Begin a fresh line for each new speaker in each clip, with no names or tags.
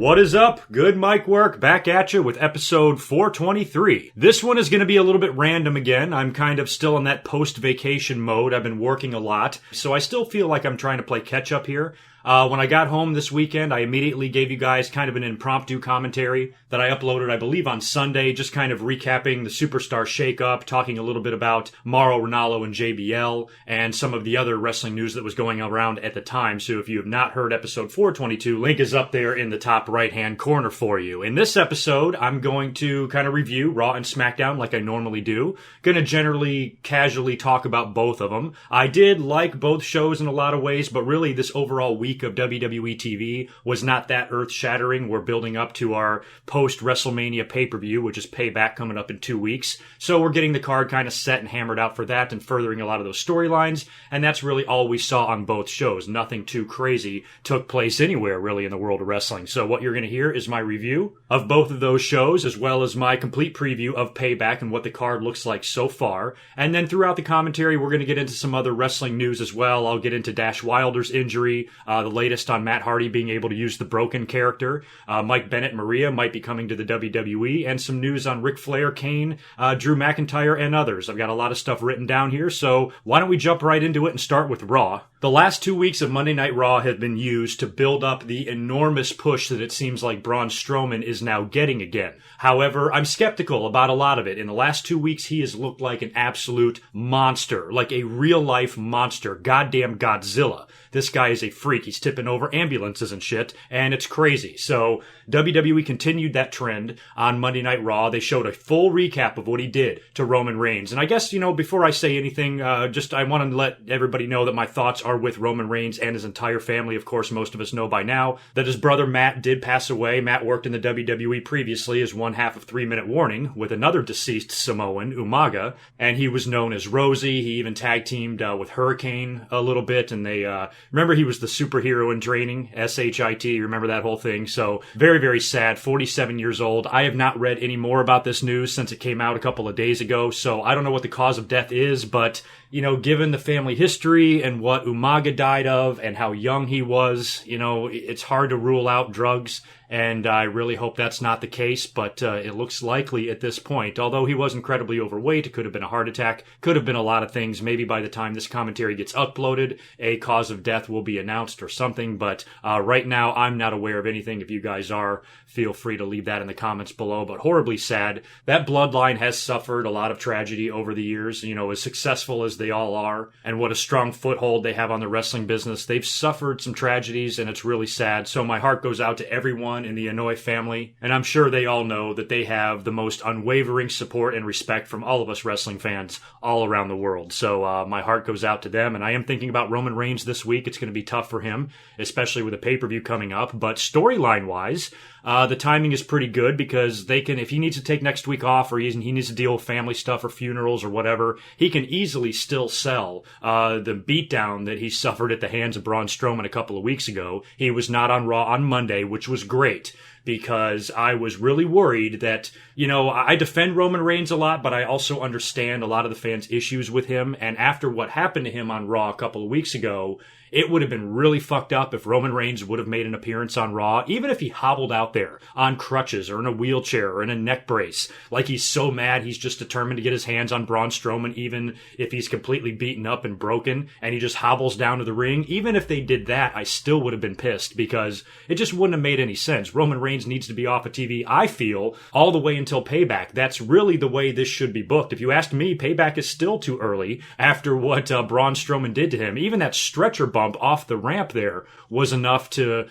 What is up? GoodMicWork back at you with episode 423. This one is going to be a little bit random again. I'm kind of still in that post-vacation mode. I've been working a lot, so I still feel like I'm trying to play catch-up here. When I got home this weekend, I immediately gave you guys kind of an impromptu commentary that I uploaded, I believe, on Sunday, just kind of recapping the Superstar shakeup, talking a little bit about Mauro Ranallo and JBL, and some of the other wrestling news that was going around at the time. So if you have not heard episode 422, link is up there in the top right-hand corner for you. In this episode, I'm going to kind of review Raw and SmackDown like I normally do. Going to generally, casually talk about both of them. I did like both shows in a lot of ways, but really this overall week of WWE TV was not that earth-shattering. We're building up to our post-WrestleMania pay-per-view, which is Payback coming up in 2 weeks. So we're getting the card kind of set and hammered out for that and furthering a lot of those storylines, and that's really all we saw on both shows. Nothing too crazy took place anywhere, really, in the world of wrestling. So what you're going to hear is my review of both of those shows, as well as my complete preview of Payback and what the card looks like so far. And then throughout the commentary, we're going to get into some other wrestling news as well. I'll get into Dash Wilder's injury, the latest on Matt Hardy being able to use the Broken character. Mike Bennett Maria might be coming to the WWE, and some news on Ric Flair, Kane, Drew McIntyre, and others. I've got a lot of stuff written down here, so why don't we jump right into it and start with Raw. The last 2 weeks of Monday Night Raw have been used to build up the enormous push that it seems like Braun Strowman is now getting again. However, I'm skeptical about a lot of it. In the last 2 weeks, he has looked like an absolute monster, like a real-life monster, goddamn Godzilla. This guy is a freak. He's tipping over ambulances and shit, and it's crazy. So WWE continued that trend on Monday Night Raw. They showed a full recap of what he did to Roman Reigns. And I guess, before I say anything, I want to let everybody know that my thoughts are with Roman Reigns and his entire family. Of course, most of us know by now that his brother Matt did pass away. Matt worked in the WWE previously as one half of 3 Minute Warning with another deceased Samoan, Umaga, and he was known as Rosey. He even tag teamed with Hurricane a little bit, and they remember he was the superhero in training, SHIT. Remember that whole thing? So very, very sad. 47 years old. I have not read any more about this news since it came out a couple of days ago, so I don't know what the cause of death is, but given the family history and what Umaga died of and how young he was, it's hard to rule out drugs, and I really hope that's not the case, but it looks likely at this point. Although he was incredibly overweight, it could have been a heart attack, could have been a lot of things. Maybe by the time this commentary gets uploaded, a cause of death will be announced or something, but right now I'm not aware of anything. If you guys are, feel free to leave that in the comments below, but horribly sad. That bloodline has suffered a lot of tragedy over the years, as successful as they all are, and what a strong foothold they have on the wrestling business. They've suffered some tragedies, and it's really sad. So my heart goes out to everyone in the Inouye family, and I'm sure they all know that they have the most unwavering support and respect from all of us wrestling fans all around the world. So my heart goes out to them, and I am thinking about Roman Reigns this week. It's going to be tough for him, especially with a pay-per-view coming up, but storyline-wise, the timing is pretty good because they can, if he needs to take next week off or he needs to deal with family stuff or funerals or whatever, he can easily still sell the beatdown that he suffered at the hands of Braun Strowman a couple of weeks ago. He was not on Raw on Monday, which was great, because I was really worried that, I defend Roman Reigns a lot, but I also understand a lot of the fans' issues with him, and after what happened to him on Raw a couple of weeks ago, it would have been really fucked up if Roman Reigns would have made an appearance on Raw, even if he hobbled out there on crutches or in a wheelchair or in a neck brace. Like he's so mad he's just determined to get his hands on Braun Strowman, even if he's completely beaten up and broken, and he just hobbles down to the ring. Even if they did that, I still would have been pissed because it just wouldn't have made any sense. Roman Reigns needs to be off of TV, I feel, all the way until Payback. That's really the way this should be booked. If you ask me, Payback is still too early after what Braun Strowman did to him. Even that stretcher bump off the ramp there was enough to,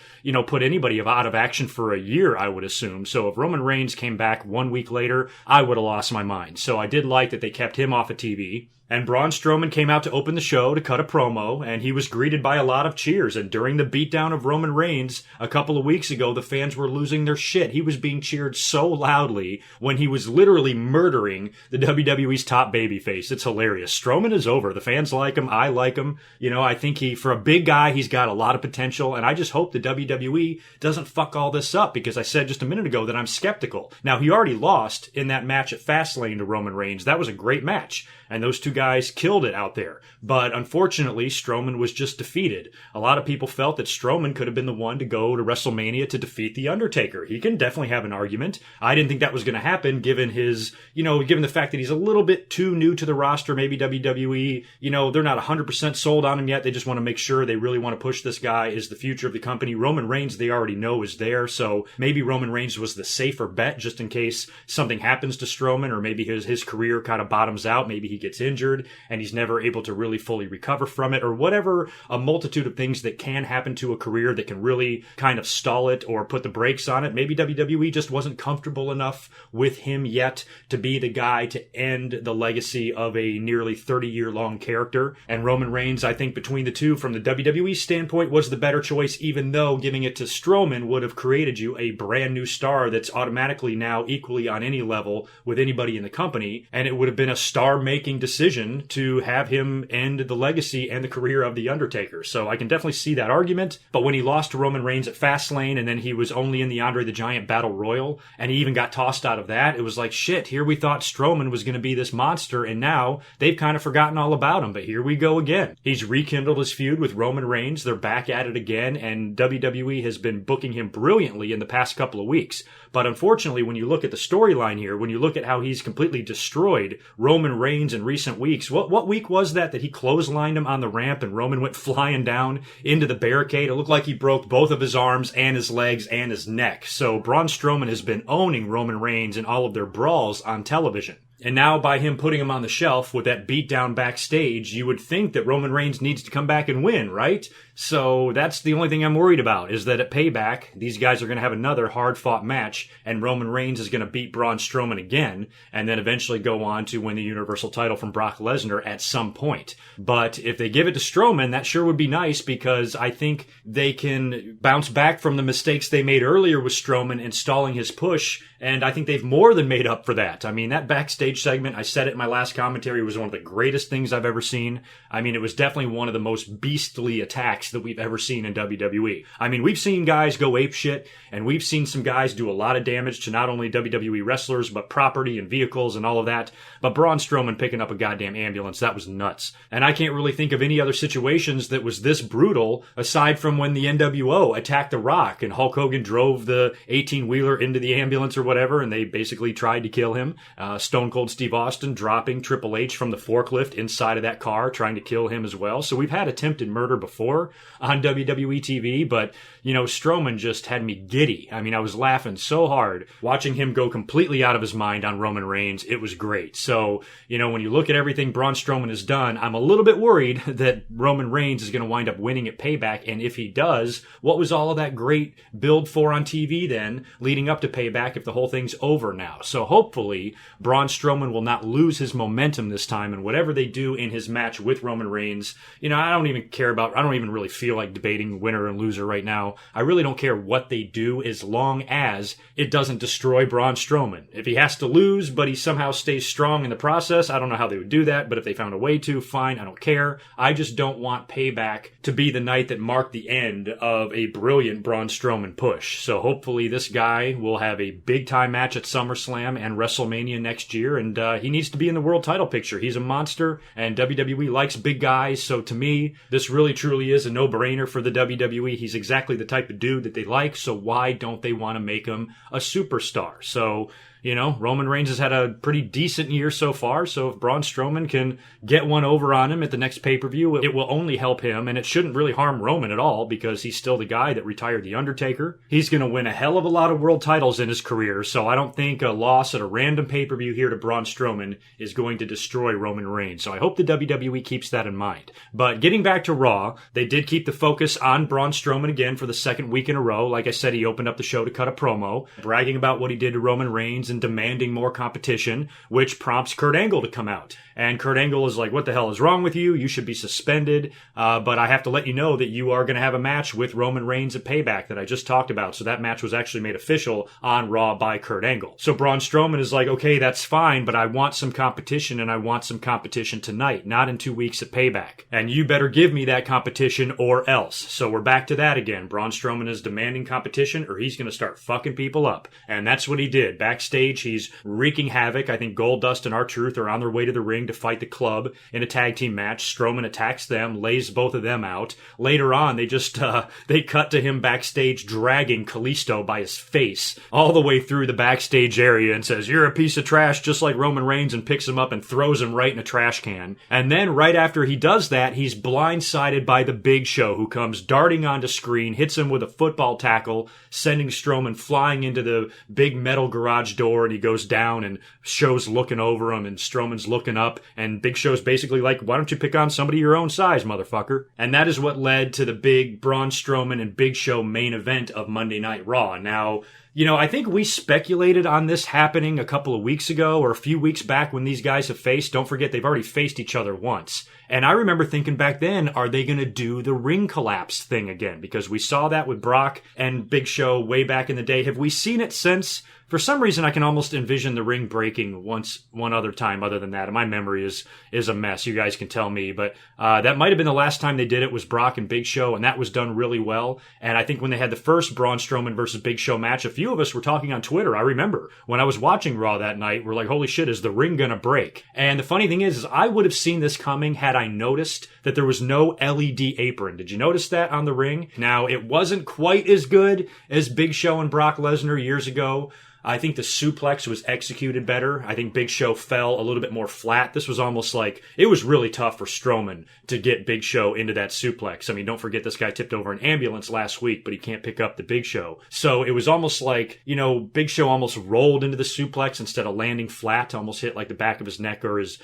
put anybody out of action for a year, I would assume. So if Roman Reigns came back 1 week later, I would have lost my mind. So I did like that they kept him off of TV. And Braun Strowman came out to open the show to cut a promo, and he was greeted by a lot of cheers. And during the beatdown of Roman Reigns a couple of weeks ago, the fans were losing their shit. He was being cheered so loudly when he was literally murdering the WWE's top babyface. It's hilarious. Strowman is over. The fans like him. I like him. I think for a big guy, he's got a lot of potential, and I just hope the WWE doesn't fuck all this up, because I said just a minute ago that I'm skeptical. Now, he already lost in that match at Fastlane to Roman Reigns. That was a great match, and those two guys guys killed it out there. But unfortunately, Strowman was just defeated. A lot of people felt that Strowman could have been the one to go to WrestleMania to defeat The Undertaker. He can definitely have an argument. I didn't think that was going to happen given his, given the fact that he's a little bit too new to the roster. Maybe WWE, they're not 100% sold on him yet. They just want to make sure they really want to push this guy as the future of the company. Roman Reigns, they already know is there. So maybe Roman Reigns was the safer bet just in case something happens to Strowman, or maybe his career kind of bottoms out. Maybe he gets injured and he's never able to really fully recover from it, or whatever, a multitude of things that can happen to a career that can really kind of stall it or put the brakes on it. Maybe WWE just wasn't comfortable enough with him yet to be the guy to end the legacy of a nearly 30-year-long character. And Roman Reigns, I think between the two, from the WWE standpoint, was the better choice, even though giving it to Strowman would have created you a brand new star that's automatically now equally on any level with anybody in the company, and it would have been a star-making decision to have him end the legacy and the career of The Undertaker. So I can definitely see that argument, but when he lost to Roman Reigns at Fastlane, and then he was only in the Andre the Giant Battle Royal, and he even got tossed out of that, it was like, shit, here we thought Strowman was going to be this monster, and now they've kind of forgotten all about him, but here we go again. He's rekindled his feud with Roman Reigns, they're back at it again, and WWE has been booking him brilliantly in the past couple of weeks. But unfortunately, when you look at the storyline here, when you look at how he's completely destroyed Roman Reigns in recent weeks, what week was that he clotheslined him on the ramp and Roman went flying down into the barricade? It looked like he broke both of his arms and his legs and his neck. So Braun Strowman has been owning Roman Reigns in all of their brawls on television. And now by him putting him on the shelf with that beatdown backstage, you would think that Roman Reigns needs to come back and win, right? So that's the only thing I'm worried about, is that at Payback, these guys are going to have another hard-fought match, and Roman Reigns is going to beat Braun Strowman again, and then eventually go on to win the Universal title from Brock Lesnar at some point. But if they give it to Strowman, that sure would be nice, because I think they can bounce back from the mistakes they made earlier with Strowman installing his push, and I think they've more than made up for that. I mean, that backstage segment, I said it in my last commentary, was one of the greatest things I've ever seen. I mean, it was definitely one of the most beastly attacks that we've ever seen in WWE. I mean, we've seen guys go apeshit, and we've seen some guys do a lot of damage to not only WWE wrestlers, but property and vehicles and all of that. But Braun Strowman picking up a goddamn ambulance, that was nuts. And I can't really think of any other situations that was this brutal, aside from when the NWO attacked The Rock, and Hulk Hogan drove the 18-wheeler into the ambulance or whatever, and they basically tried to kill him. Stone Cold Steve Austin dropping Triple H from the forklift inside of that car, trying to kill him as well. So we've had attempted murder before on WWE TV, but, Strowman just had me giddy. I mean, I was laughing so hard watching him go completely out of his mind on Roman Reigns. It was great. So, when you look at everything Braun Strowman has done, I'm a little bit worried that Roman Reigns is going to wind up winning at Payback, and if he does, what was all of that great build for on TV then, leading up to Payback, if the whole thing's over now? So hopefully, Braun Strowman will not lose his momentum this time, and whatever they do in his match with Roman Reigns, I don't even really feel like debating winner and loser right now. I really don't care what they do as long as it doesn't destroy Braun Strowman. If he has to lose, but he somehow stays strong in the process, I don't know how they would do that, but if they found a way to, fine, I don't care. I just don't want Payback to be the night that marked the end of a brilliant Braun Strowman push. So hopefully this guy will have a big-time match at SummerSlam and WrestleMania next year, and he needs to be in the world title picture. He's a monster, and WWE likes big guys, so to me, this really truly is a no-brainer for the WWE. He's exactly the type of dude that they like, so why don't they want to make him a superstar? So, Roman Reigns has had a pretty decent year so far, so if Braun Strowman can get one over on him at the next pay-per-view, it will only help him, and it shouldn't really harm Roman at all, because he's still the guy that retired The Undertaker. He's going to win a hell of a lot of world titles in his career, so I don't think a loss at a random pay-per-view here to Braun Strowman is going to destroy Roman Reigns, so I hope the WWE keeps that in mind. But getting back to Raw, they did keep the focus on Braun Strowman again for the second week in a row. Like I said, he opened up the show to cut a promo, bragging about what he did to Roman Reigns and demanding more competition, which prompts Kurt Angle to come out. And Kurt Angle is like, what the hell is wrong with you? You should be suspended. But I have to let you know that you are going to have a match with Roman Reigns at Payback that I just talked about. So that match was actually made official on Raw by Kurt Angle. So Braun Strowman is like, okay, that's fine, but I want some competition, and I want some competition tonight, not in 2 weeks at Payback. And you better give me that competition or else. So we're back to that again. Braun Strowman is demanding competition, or he's going to start fucking people up. And that's what he did. Backstage backstage. He's wreaking havoc. I think Goldust and R-Truth are on their way to the ring to fight the Club in a tag team match. Strowman attacks them, lays both of them out. Later on, they just they cut to him backstage dragging Kalisto by his face all the way through the backstage area and says, "You're a piece of trash," just like Roman Reigns, and picks him up and throws him right in a trash can. And then right after he does that, he's blindsided by the Big Show, who comes darting onto screen, hits him with a football tackle, sending Strowman flying into the big metal garage door, and he goes down, and Show's looking over him, and Strowman's looking up, and Big Show's basically like, "Why don't you pick on somebody your own size, motherfucker?" And that is what led to the big Braun Strowman and Big Show main event of Monday Night Raw. Now, you know, I think we speculated on this happening a couple of weeks ago or a few weeks back when these guys have faced. Don't forget, they've already faced each other once. And I remember thinking back then, are they going to do the ring collapse thing again? Because we saw that with Brock and Big Show way back in the day. Have we seen it since? For some reason, I can almost envision the ring breaking one other time other than that. And my memory is a mess. You guys can tell me. But that might have been the last time they did it, was Brock and Big Show, and that was done really well. And I think when they had the first Braun Strowman versus Big Show match, a few of us were talking on Twitter. I remember when I was watching Raw that night, we're like, holy shit, is the ring gonna break? And the funny thing is I would have seen this coming had I noticed that there was no LED apron. Did you notice that on the ring? Now, it wasn't quite as good as Big Show and Brock Lesnar years ago. I think the suplex was executed better. I think Big Show fell a little bit more flat. This was almost like, it was really tough for Strowman to get Big Show into that suplex. I mean, don't forget this guy tipped over an ambulance last week, but he can't pick up the Big Show. So it was almost like, you know, Big Show almost rolled into the suplex instead of landing flat, almost hit like the back of his neck or his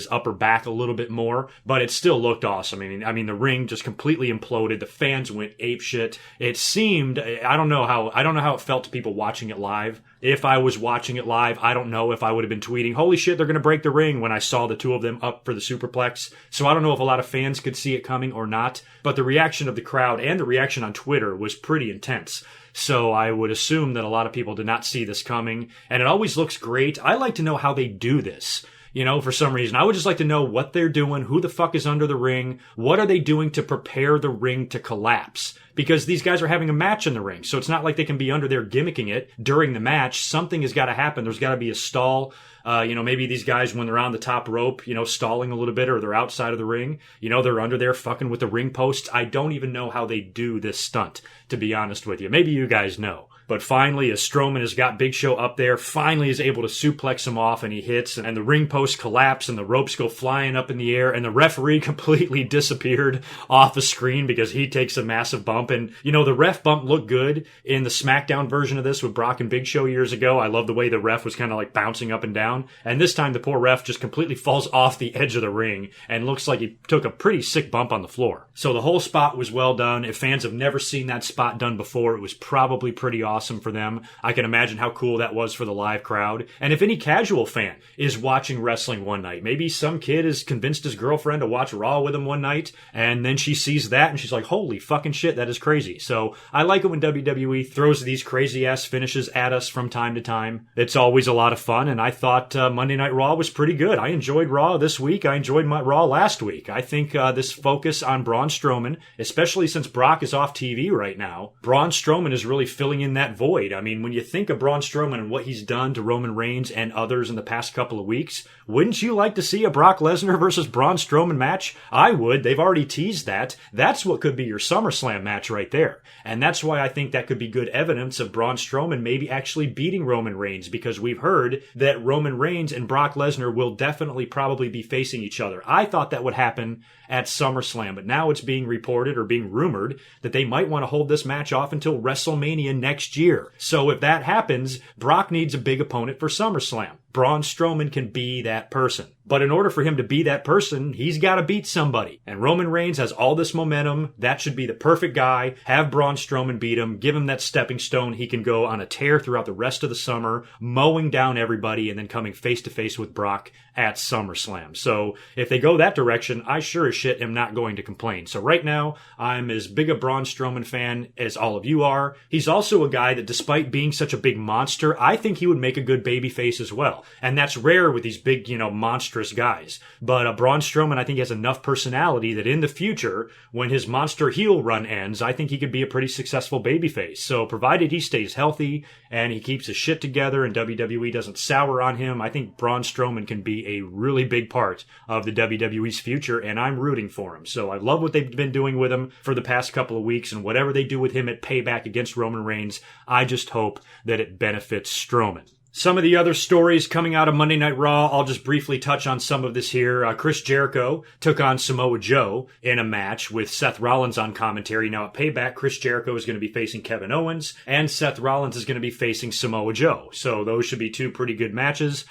upper back a little bit more, but it still looked awesome. I mean, the ring just completely imploded. The fans went apeshit. It seemed, I don't know how it felt to people watching it live. If I was watching it live, I don't know if I would have been tweeting, holy shit, they're going to break the ring, when I saw the two of them up for the superplex. So I don't know if a lot of fans could see it coming or not, but the reaction of the crowd and the reaction on Twitter was pretty intense. So I would assume that a lot of people did not see this coming, and it always looks great. I like to know how they do this. You know, for some reason, I would just like to know what they're doing, who the fuck is under the ring, what are they doing to prepare the ring to collapse? Because these guys are having a match in the ring, so it's not like they can be under there gimmicking it during the match. Something has got to happen. There's got to be a stall. You know, maybe these guys, when they're on the top rope, you know, stalling a little bit, or they're outside of the ring, you know, they're under there fucking with the ring posts. I don't even know how they do this stunt, to be honest with you. Maybe you guys know. But finally, as Strowman has got Big Show up there, finally is able to suplex him off, and he hits, and the ring posts collapse, and the ropes go flying up in the air, and the referee completely disappeared off the screen because he takes a massive bump. And, you know, the ref bump looked good in the SmackDown version of this with Brock and Big Show years ago. I love the way the ref was kind of like bouncing up and down. And this time, the poor ref just completely falls off the edge of the ring and looks like he took a pretty sick bump on the floor. So the whole spot was well done. If fans have never seen that spot done before, it was probably pretty awesome for them. I can imagine how cool that was for the live crowd. And if any casual fan is watching wrestling one night, maybe some kid has convinced his girlfriend to watch Raw with him one night, and then she sees that and she's like, holy fucking shit, that is crazy. So I like it when WWE throws these crazy ass finishes at us from time to time. It's always a lot of fun, and I thought Monday Night Raw was pretty good. I enjoyed Raw this week. I enjoyed my Raw last week. I think this focus on Braun Strowman, especially since Brock is off TV right now, Braun Strowman is really filling in that void. I mean, when you think of Braun Strowman and what he's done to Roman Reigns and others in the past couple of weeks, wouldn't you like to see a Brock Lesnar versus Braun Strowman match? I would. They've already teased that. That's what could be your SummerSlam match right there. And that's why I think that could be good evidence of Braun Strowman maybe actually beating Roman Reigns, because we've heard that Roman Reigns and Brock Lesnar will definitely probably be facing each other. I thought that would happen at SummerSlam, but now it's being reported or being rumored that they might want to hold this match off until WrestleMania next year. So if that happens, Brock needs a big opponent for SummerSlam. Braun Strowman can be that person. But in order for him to be that person, he's got to beat somebody. And Roman Reigns has all this momentum. That should be the perfect guy. Have Braun Strowman beat him. Give him that stepping stone. He can go on a tear throughout the rest of the summer, mowing down everybody and then coming face to face with Brock at SummerSlam. So if they go that direction, I sure as shit am not going to complain. So right now, I'm as big a Braun Strowman fan as all of you are. He's also a guy that, despite being such a big monster, I think he would make a good babyface as well. well. And that's rare with these big, monstrous guys. But Braun Strowman, I think, has enough personality that in the future, when his monster heel run ends, I think he could be a pretty successful babyface. So provided he stays healthy and he keeps his shit together and WWE doesn't sour on him, I think Braun Strowman can be a really big part of the WWE's future, and I'm rooting for him. So I love what they've been doing with him for the past couple of weeks, and whatever they do with him at Payback against Roman Reigns, I just hope that it benefits Strowman. Some of the other stories coming out of Monday Night Raw, I'll just briefly touch on some of this here. Chris Jericho took on Samoa Joe in a match with Seth Rollins on commentary. Now at Payback, Chris Jericho is going to be facing Kevin Owens, and Seth Rollins is going to be facing Samoa Joe. So those should be two pretty good matches.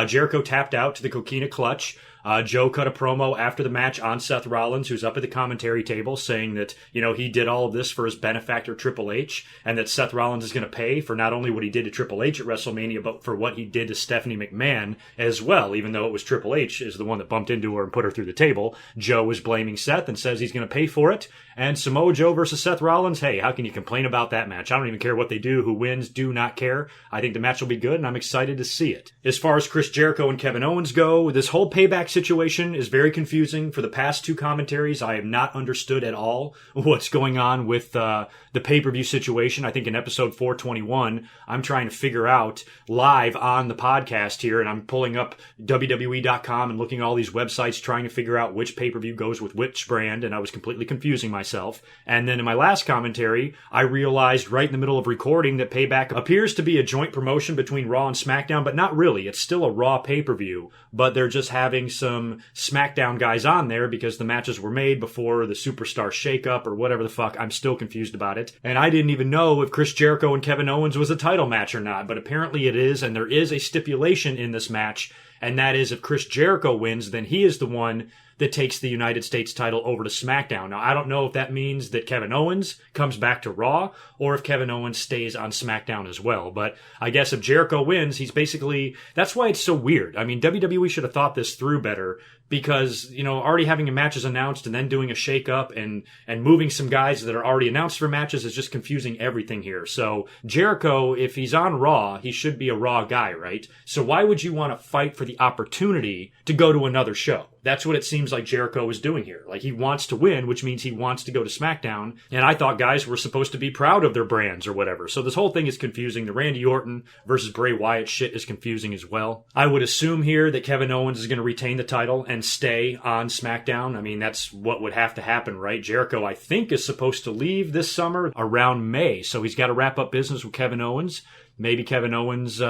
Jericho tapped out to the Coquina Clutch. Joe cut a promo after the match on Seth Rollins, who's up at the commentary table, saying that, he did all of this for his benefactor Triple H, and that Seth Rollins is going to pay for not only what he did to Triple H at WrestleMania, but for what he did to Stephanie McMahon as well, even though it was Triple H is the one that bumped into her and put her through the table. Joe is blaming Seth and says he's going to pay for it. And Samoa Joe versus Seth Rollins, hey, how can you complain about that match? I don't even care what they do. Who wins, do not care. I think the match will be good, and I'm excited to see it. As far as Chris Jericho and Kevin Owens go, this whole Payback situation is very confusing. For the past two commentaries, I have not understood at all what's going on with the pay-per-view situation. I think in episode 421, I'm trying to figure out live on the podcast here, and I'm pulling up WWE.com and looking at all these websites trying to figure out which pay-per-view goes with which brand, and I was completely confusing myself. And then in my last commentary, I realized right in the middle of recording that Payback appears to be a joint promotion between Raw and SmackDown, but not really. It's still a Raw pay-per-view, but they're just having some SmackDown guys on there because the matches were made before the Superstar Shakeup or whatever the fuck. I'm still confused about it. And I didn't even know if Chris Jericho and Kevin Owens was a title match or not, but apparently it is, and there is a stipulation in this match, and that is if Chris Jericho wins, then he is the one that takes the United States title over to SmackDown. Now, I don't know if that means that Kevin Owens comes back to Raw or if Kevin Owens stays on SmackDown as well. But I guess if Jericho wins, he's basically... That's why it's so weird. I mean, WWE should have thought this through better because, already having a matches announced and then doing a shake-up and moving some guys that are already announced for matches is just confusing everything here. So Jericho, if he's on Raw, he should be a Raw guy, right? So why would you want to fight for the opportunity to go to another show? That's what it seems like Jericho is doing here. Like, he wants to win, which means he wants to go to SmackDown. And I thought guys were supposed to be proud of their brands or whatever. So this whole thing is confusing. The Randy Orton versus Bray Wyatt shit is confusing as well. I would assume here that Kevin Owens is going to retain the title and stay on SmackDown. I mean, that's what would have to happen, right? Jericho, I think, is supposed to leave this summer around May. So he's got to wrap up business with Kevin Owens. Maybe Kevin Owens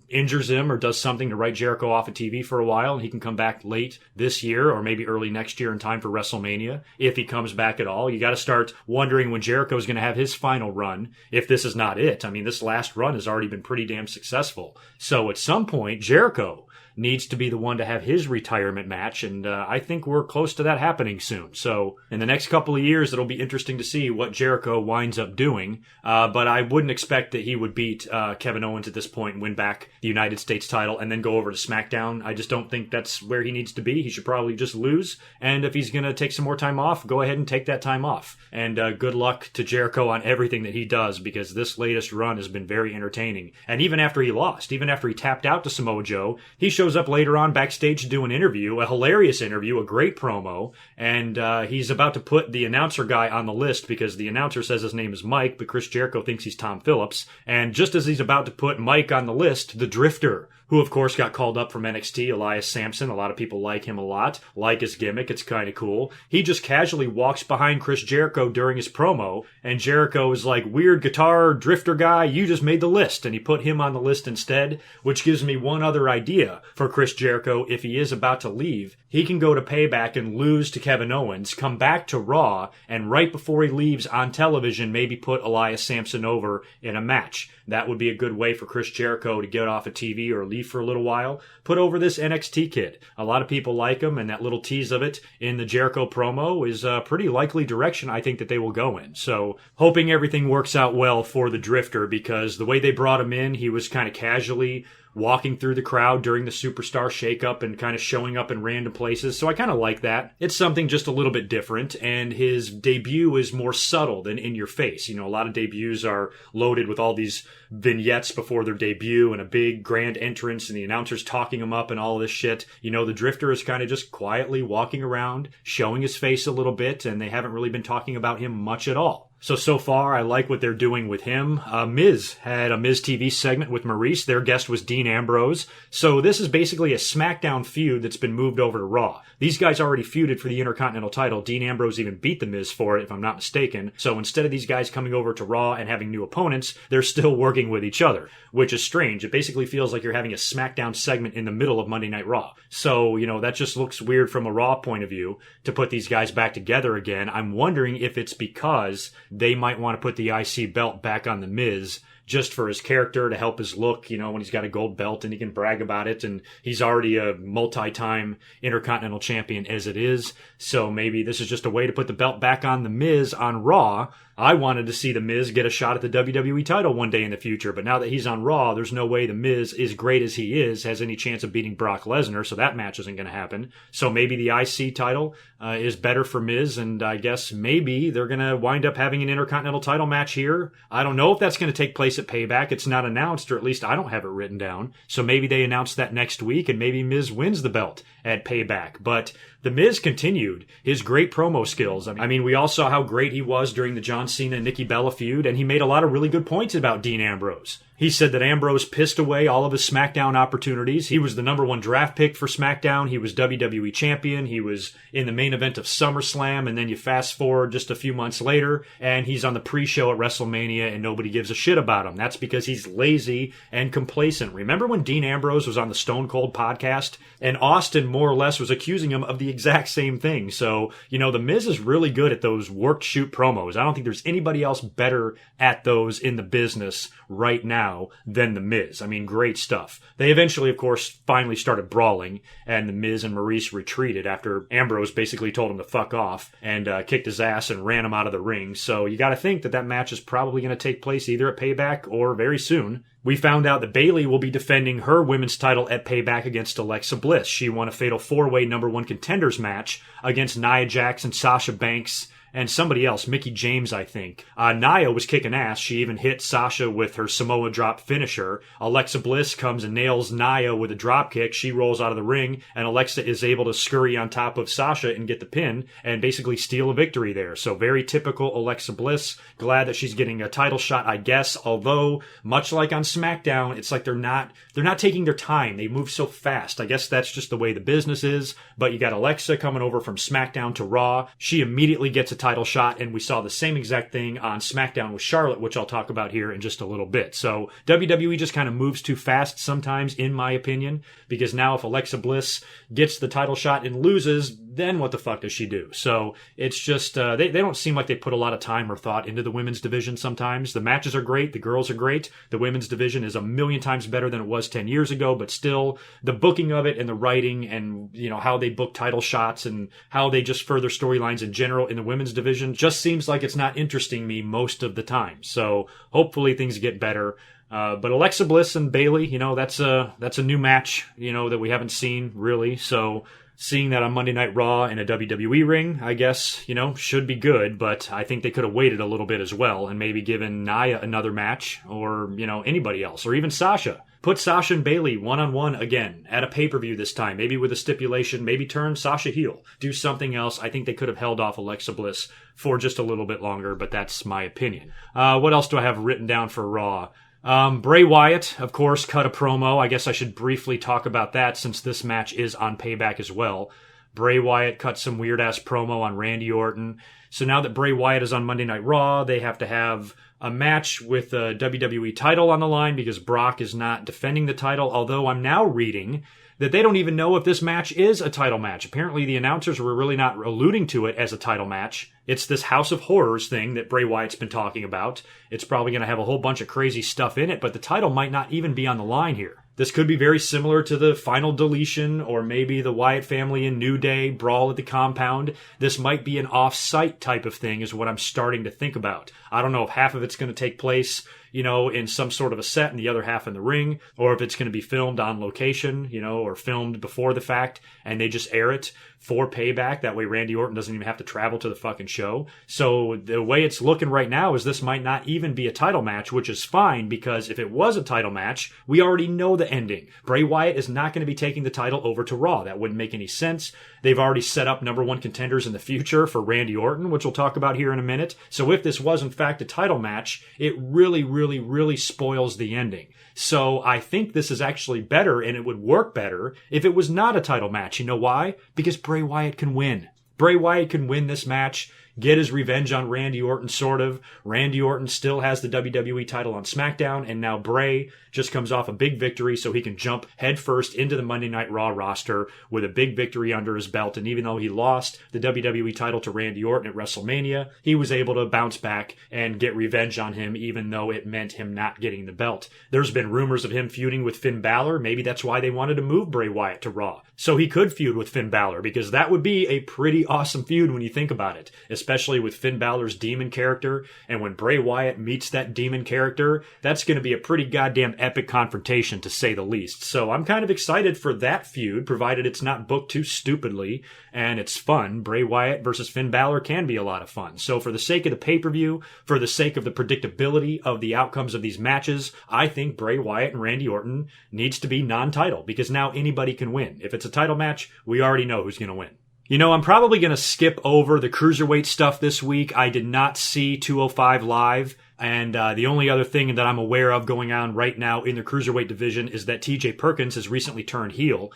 injures him or does something to write Jericho off of TV for a while, and he can come back late this year or maybe early next year in time for WrestleMania, if he comes back at all. You got to start wondering when Jericho's going to have his final run, if this is not it. I mean, this last run has already been pretty damn successful. So at some point, Jericho needs to be the one to have his retirement match, and I think we're close to that happening soon. So in the next couple of years, it'll be interesting to see what Jericho winds up doing, but I wouldn't expect that he would beat Kevin Owens at this point and win back the United States title and then go over to SmackDown. I just don't think that's where he needs to be. He should probably just lose, and if he's going to take some more time off, go ahead and take that time off. And good luck to Jericho on everything that he does, because this latest run has been very entertaining. And even after he lost, even after he tapped out to Samoa Joe, he shows up later on backstage to do an interview, a hilarious interview, a great promo, and he's about to put the announcer guy on the list because the announcer says his name is Mike, but Chris Jericho thinks he's Tom Phillips. And just as he's about to put Mike on the list, the Drifter, who of course got called up from NXT, Elias Sampson, a lot of people like him a lot, like his gimmick, it's kind of cool. He just casually walks behind Chris Jericho during his promo, and Jericho is like, weird guitar drifter guy, you just made the list, and he put him on the list instead, which gives me one other idea for Chris Jericho. If he is about to leave, he can go to Payback and lose to Kevin Owens, come back to Raw, and right before he leaves on television, maybe put Elias Sampson over in a match. That would be a good way for Chris Jericho to get off of TV or leave for a little while. Put over this NXT kid. A lot of people like him, and that little tease of it in the Jericho promo is a pretty likely direction I think that they will go in. So hoping everything works out well for the Drifter, because the way they brought him in, he was kind of casually walking through the crowd during the Superstar shakeup and kind of showing up in random places. So I kind of like that. It's something just a little bit different, and his debut is more subtle than in your face. You know, a lot of debuts are loaded with all these vignettes before their debut and a big grand entrance and the announcers talking him up and all this shit. You know, the Drifter is kind of just quietly walking around, showing his face a little bit, and they haven't really been talking about him much at all. So far, I like what they're doing with him. Miz had a Miz TV segment with Maurice. Their guest was Dean Ambrose. So this is basically a SmackDown feud that's been moved over to Raw. These guys already feuded for the Intercontinental title. Dean Ambrose even beat The Miz for it, if I'm not mistaken. So instead of these guys coming over to Raw and having new opponents, they're still working with each other, which is strange. It basically feels like you're having a SmackDown segment in the middle of Monday Night Raw. So, you know, that just looks weird from a Raw point of view to put these guys back together again. I'm wondering if it's because they might want to put the IC belt back on The Miz just for his character, to help his look, you know, when he's got a gold belt and he can brag about it, and he's already a multi-time Intercontinental Champion as it is. So maybe this is just a way to put the belt back on The Miz on Raw. I wanted to see The Miz get a shot at the WWE title one day in the future, but now that he's on Raw, there's no way The Miz, as great as he is, has any chance of beating Brock Lesnar, so that match isn't going to happen. So maybe the IC title is better for Miz, and I guess maybe they're going to wind up having an Intercontinental title match here. I don't know if that's going to take place at Payback. It's not announced, or at least I don't have it written down. So maybe they announce that next week, and maybe Miz wins the belt at Payback. But The Miz continued his great promo skills. I mean, we all saw how great he was during the John Cena and Nikki Bella feud, and he made a lot of really good points about Dean Ambrose. He said that Ambrose pissed away all of his SmackDown opportunities. He was the #1 draft pick for SmackDown. He was WWE champion. He was in the main event of SummerSlam, and then you fast forward just a few months later, and he's on the pre-show at WrestleMania, and nobody gives a shit about him. That's because he's lazy and complacent. Remember when Dean Ambrose was on the Stone Cold podcast, and Austin more or less was accusing him of the exact same thing? So, you know, The Miz is really good at those work-shoot promos. I don't think there's anybody else better at those in the business right now than The Miz. I mean, great stuff. They eventually, of course, finally started brawling, and The Miz and Maurice retreated after Ambrose basically told him to fuck off and kicked his ass and ran him out of the ring. So you got to think that that match is probably going to take place either at Payback or very soon. We found out that Bayley will be defending her women's title at Payback against Alexa Bliss. She won a fatal 4-way #1 contenders match against Nia Jax and Sasha Banks and somebody else, Mickie James, I think. Nia was kicking ass. She even hit Sasha with her Samoa drop finisher. Alexa Bliss comes and nails Nia with a drop kick. She rolls out of the ring, and Alexa is able to scurry on top of Sasha and get the pin and basically steal a victory there. So very typical Alexa Bliss. Glad that she's getting a title shot, I guess. Although, much like on SmackDown, it's like they're not taking their time. They move so fast. I guess that's just the way the business is. But you got Alexa coming over from SmackDown to Raw. She immediately gets a title shot, and we saw the same exact thing on SmackDown with Charlotte, which I'll talk about here in just a little bit. So WWE just kind of moves too fast sometimes, in my opinion, because now if Alexa Bliss gets the title shot and loses, then what the fuck does she do? So it's just, they don't seem like they put a lot of time or thought into the women's division sometimes. The matches are great. The girls are great. The women's division is a million times better than it was 10 years ago, but still the booking of it and the writing and, you know, how they book title shots and how they just further storylines in general in the women's division just seems like it's not interesting me most of the time. So hopefully things get better. But Alexa Bliss and Bayley, you know, that's a new match, you know, that we haven't seen really. So seeing that on Monday Night Raw in a WWE ring, I guess, you know, should be good, but I think they could have waited a little bit as well and maybe given Nia another match or, you know, anybody else or even Sasha. Put Sasha and Bayley one-on-one again at a pay-per-view this time, maybe with a stipulation, maybe turn Sasha heel. Do something else. I think they could have held off Alexa Bliss for just a little bit longer, but that's my opinion. What else do I have written down for Raw? Bray Wyatt, of course, cut a promo. I guess I should briefly talk about that since this match is on Payback as well. Bray Wyatt cut some weird-ass promo on Randy Orton. So now that Bray Wyatt is on Monday Night Raw, they have to have a match with a WWE title on the line because Brock is not defending the title, although I'm now reading that they don't even know if this match is a title match. Apparently the announcers were really not alluding to it as a title match. It's this House of Horrors thing that Bray Wyatt's been talking about. It's probably going to have a whole bunch of crazy stuff in it, but the title might not even be on the line here. This could be very similar to the Final Deletion or maybe the Wyatt family and New Day brawl at the compound. This might be an off-site type of thing is what I'm starting to think about. I don't know if half of it's going to take place, in some sort of a set and the other half in the ring, or if it's going to be filmed on location, or filmed before the fact and they just air it for Payback. That way Randy Orton doesn't even have to travel to the fucking show. So the way it's looking right now is this might not even be a title match, which is fine because if it was a title match, we already know the ending. Bray Wyatt is not going to be taking the title over to Raw. That wouldn't make any sense. They've already set up number one contenders in the future for Randy Orton, which we'll talk about here in a minute. So if this was in fact a title match, it really spoils the ending. So I think this is actually better and it would work better if it was not a title match. You know why? Because Bray Wyatt can win. Bray Wyatt can win this match, get his revenge on Randy Orton, sort of. Randy Orton still has the WWE title on SmackDown, and now Bray just comes off a big victory so he can jump headfirst into the Monday Night Raw roster with a big victory under his belt. And even though he lost the WWE title to Randy Orton at WrestleMania, he was able to bounce back and get revenge on him, even though it meant him not getting the belt. There's been rumors of him feuding with Finn Balor. Maybe that's why they wanted to move Bray Wyatt to Raw, so he could feud with Finn Balor, because that would be a pretty awesome feud when you think about it, especially with Finn Balor's demon character. And when Bray Wyatt meets that demon character, that's going to be a pretty goddamn epic confrontation, to say the least. So I'm kind of excited for that feud, provided it's not booked too stupidly and it's fun. Bray Wyatt versus Finn Balor can be a lot of fun. So for the sake of the pay-per-view, for the sake of the predictability of the outcomes of these matches, I think Bray Wyatt and Randy Orton needs to be non-title, because now anybody can win. If it's a title match, we already know who's going to win. I'm probably going to skip over the cruiserweight stuff this week. I did not see 205 live. And the only other thing that I'm aware of going on right now in the cruiserweight division is that TJ Perkins has recently turned heel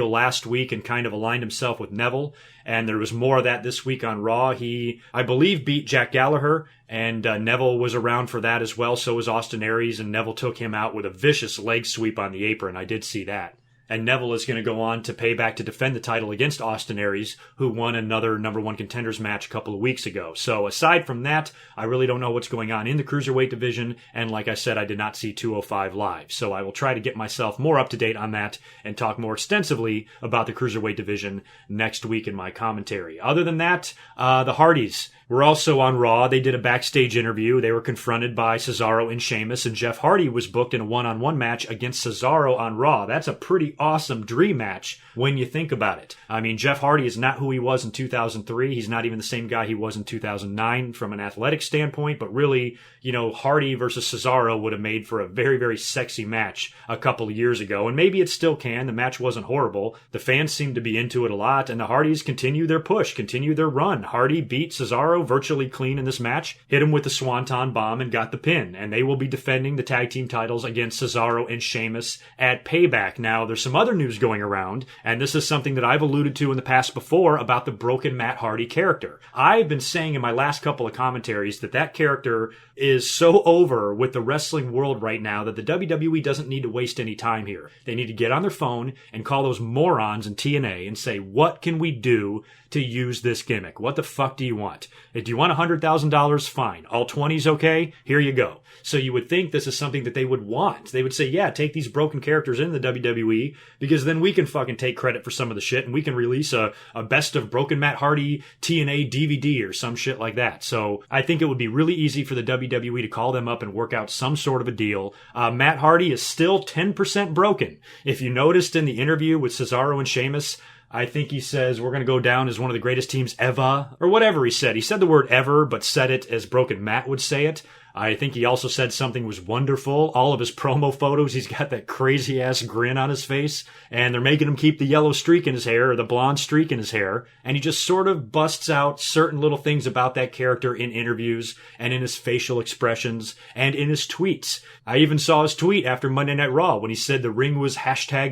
last week and kind of aligned himself with Neville. And there was more of that this week on Raw. He, I believe, beat Jack Gallagher, and Neville was around for that as well. So was Austin Aries, and Neville took him out with a vicious leg sweep on the apron. I did see that. And Neville is going to go on to Payback to defend the title against Austin Aries, who won another number one contenders match a couple of weeks ago. So aside from that, I really don't know what's going on in the cruiserweight division. And like I said, I did not see 205 live. So I will try to get myself more up to date on that and talk more extensively about the cruiserweight division next week in my commentary. Other than that, the Hardys were also on Raw. They did a backstage interview. They were confronted by Cesaro and Sheamus, and Jeff Hardy was booked in a one-on-one match against Cesaro on Raw. That's a pretty awesome dream match when you think about it. I mean, Jeff Hardy is not who he was in 2003. He's not even the same guy he was in 2009 from an athletic standpoint, but really, Hardy versus Cesaro would have made for a very, very sexy match a couple of years ago, and maybe it still can. The match wasn't horrible. The fans seemed to be into it a lot, and the Hardys continue their push, continue their run. Hardy beat Cesaro virtually clean in this match, hit him with the Swanton Bomb, and got the pin. And they will be defending the tag team titles against Cesaro and Sheamus at Payback. Now, there's some other news going around, and this is something that I've alluded to in the past before about the broken Matt Hardy character. I've been saying in my last couple of commentaries that character is so over with the wrestling world right now that the WWE doesn't need to waste any time here. They need to get on their phone and call those morons in TNA and say, what can we do to use this gimmick? What the fuck do you want? Do you want $100,000? Fine. All 20's okay? Here you go. So you would think this is something that they would want. They would say, yeah, take these broken characters in the WWE, because then we can fucking take credit for some of the shit and we can release a best of Broken Matt Hardy TNA DVD or some shit like that. So I think it would be really easy for the WWE to call them up and work out some sort of a deal. Matt Hardy is still 10% broken. If you noticed in the interview with Cesaro and Sheamus, I think he says, we're going to go down as one of the greatest teams ever, or whatever he said. He said the word ever, but said it as Broken Matt would say it. I think he also said something was wonderful. All of his promo photos, he's got that crazy-ass grin on his face, and they're making him keep the yellow streak in his hair, or the blonde streak in his hair, and he just sort of busts out certain little things about that character in interviews, and in his facial expressions, and in his tweets. I even saw his tweet after Monday Night Raw when he said the ring was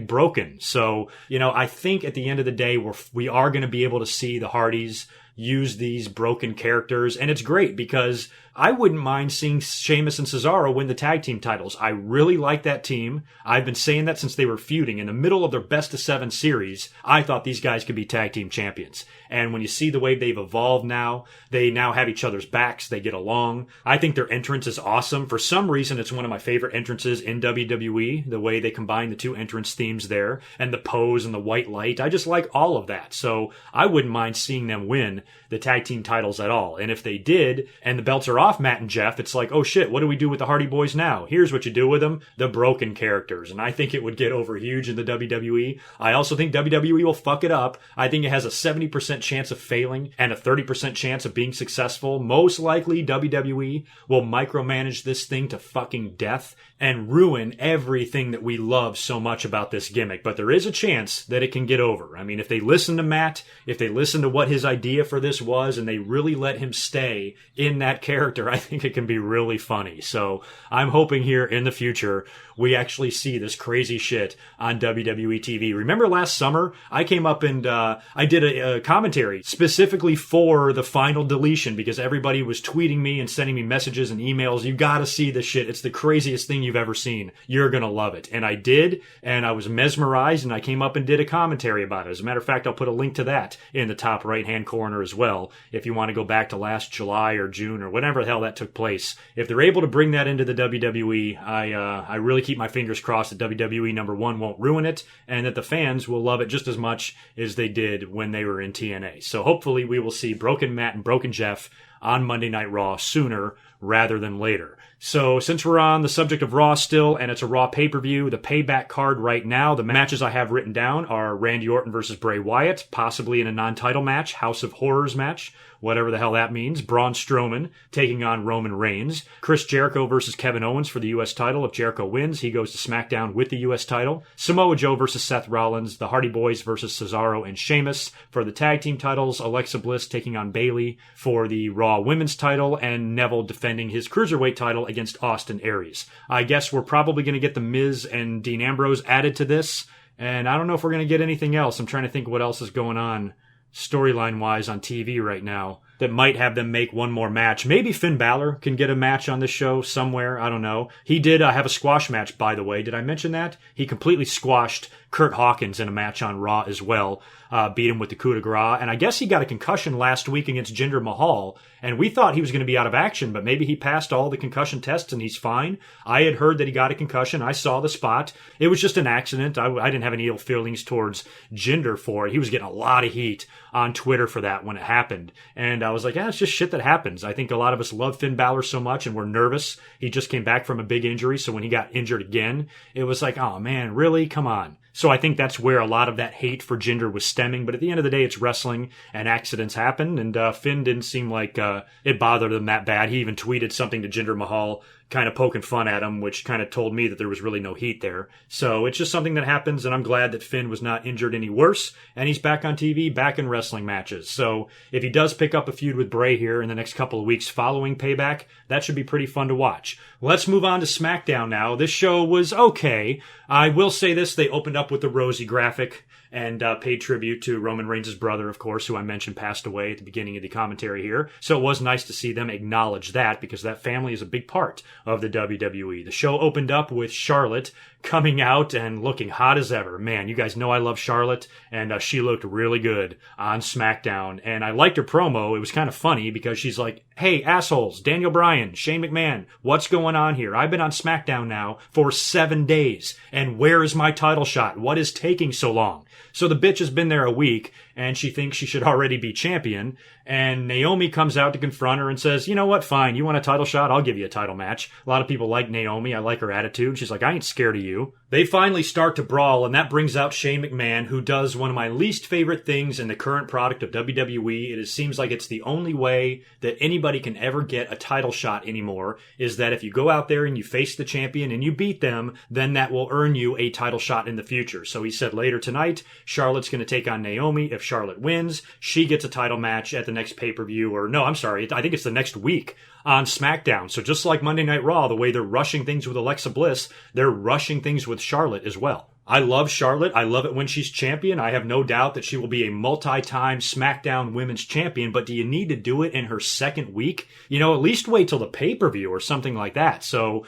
#broken. So, I think at the end of the day, we are going to be able to see the Hardys use these broken characters. And it's great because I wouldn't mind seeing Sheamus and Cesaro win the tag team titles. I really like that team. I've been saying that since they were feuding. In the middle of their best of 7 series, I thought these guys could be tag team champions. And when you see the way they've evolved now, they now have each other's backs. They get along. I think their entrance is awesome. For some reason, it's one of my favorite entrances in WWE, the way they combine the 2 entrance themes there and the pose and the white light. I just like all of that. So I wouldn't mind seeing them win the tag team titles at all. And if they did, and the belts are off Matt and Jeff, it's like, oh shit, what do we do with the Hardy Boys now? Here's what you do with them, the broken characters. And I think it would get over huge in the WWE. I also think WWE will fuck it up. I think it has a 70% chance of failing and a 30% chance of being successful. Most likely WWE will micromanage this thing to fucking death and ruin everything that we love so much about this gimmick. But there is a chance that it can get over. I mean, if they listen to Matt, if they listen to what his idea for this was, and they really let him stay in that character, I think it can be really funny. So I'm hoping here in the future we actually see this crazy shit on WWE TV. Remember last summer, I came up and I did a commentary specifically for the final deletion because everybody was tweeting me and sending me messages and emails. You gotta see this shit. It's the craziest thing you've ever seen. You're gonna love it. And I did, and I was mesmerized, and I came up and did a commentary about it. As a matter of fact, I'll put a link to that in the top right-hand corner as well, if you want to go back to last July or June or whatever the hell that took place. If they're able to bring that into the WWE, I really keep my fingers crossed that WWE, number one, won't ruin it, and that the fans will love it just as much as they did when they were in TNA. So hopefully we will see Broken Matt and Broken Jeff on Monday Night Raw sooner rather than later. So since we're on the subject of Raw still, and it's a Raw pay-per-view, the Payback card right now, the matches I have written down are Randy Orton versus Bray Wyatt, possibly in a non-title match, House of Horrors match, whatever the hell that means. Braun Strowman taking on Roman Reigns. Chris Jericho versus Kevin Owens for the U.S. title. If Jericho wins, he goes to SmackDown with the U.S. title. Samoa Joe versus Seth Rollins. The Hardy Boys versus Cesaro and Sheamus for the tag team titles. Alexa Bliss taking on Bayley for the Raw women's title. And Neville defending his Cruiserweight title against Austin Aries. I guess we're probably going to get The Miz and Dean Ambrose added to this. And I don't know if we're going to get anything else. I'm trying to think what else is going on storyline-wise on TV right now that might have them make one more match. Maybe Finn Balor can get a match on this show somewhere. I don't know. He did have a squash match, by the way. Did I mention that? He completely squashed Kurt Hawkins in a match on Raw as well. Beat him with the coup de grace. And I guess he got a concussion last week against Jinder Mahal. And we thought he was going to be out of action, but maybe he passed all the concussion tests and he's fine. I had heard that he got a concussion. I saw the spot. It was just an accident. I didn't have any ill feelings towards Jinder for it. He was getting a lot of heat on Twitter for that when it happened. And I was like, yeah, it's just shit that happens. I think a lot of us love Finn Balor so much and we're nervous. He just came back from a big injury. So when he got injured again, it was like, oh man, really? Come on. So I think that's where a lot of that hate for Jinder was stemming. But at the end of the day, it's wrestling and accidents happen. And Finn didn't seem like it bothered him that bad. He even tweeted something to Jinder Mahal, kind of poking fun at him, which kind of told me that there was really no heat there. So it's just something that happens, and I'm glad that Finn was not injured any worse, and he's back on TV, back in wrestling matches. So if he does pick up a feud with Bray here in the next couple of weeks following Payback, that should be pretty fun to watch. Let's move on to SmackDown now. This show was okay. I will say this, they opened up with the Rosey graphic and paid tribute to Roman Reigns' brother, of course, who I mentioned passed away at the beginning of the commentary here. So it was nice to see them acknowledge that, because that family is a big part of the WWE. The show opened up with Charlotte coming out and looking hot as ever. Man, you guys know I love Charlotte, and she looked really good on SmackDown. And I liked her promo. It was kind of funny because she's like, hey, assholes, Daniel Bryan, Shane McMahon, what's going on here? I've been on SmackDown now for 7 days, and where is my title shot? What is taking so long? So the bitch has been there a week, and she thinks she should already be champion. And Naomi comes out to confront her and says, you know what, fine, you want a title shot? I'll give you a title match. A lot of people like Naomi. I like her attitude. She's like, I ain't scared of you. They finally start to brawl, and that brings out Shane McMahon, who does one of my least favorite things in the current product of WWE. It seems like it's the only way that anybody can ever get a title shot anymore, is that if you go out there and you face the champion and you beat them, then that will earn you a title shot in the future. So he said later tonight, Charlotte's going to take on Naomi. If Charlotte wins, she gets a title match at the next pay-per-view, or no, I'm sorry, I think it's the next week on SmackDown. So just like Monday Night Raw, the way they're rushing things with Alexa Bliss, they're rushing things with Charlotte as well. I love Charlotte. I love it when she's champion. I have no doubt that she will be a multi-time SmackDown Women's Champion, but do you need to do it in her second week? At least wait till the pay-per-view or something like that. So,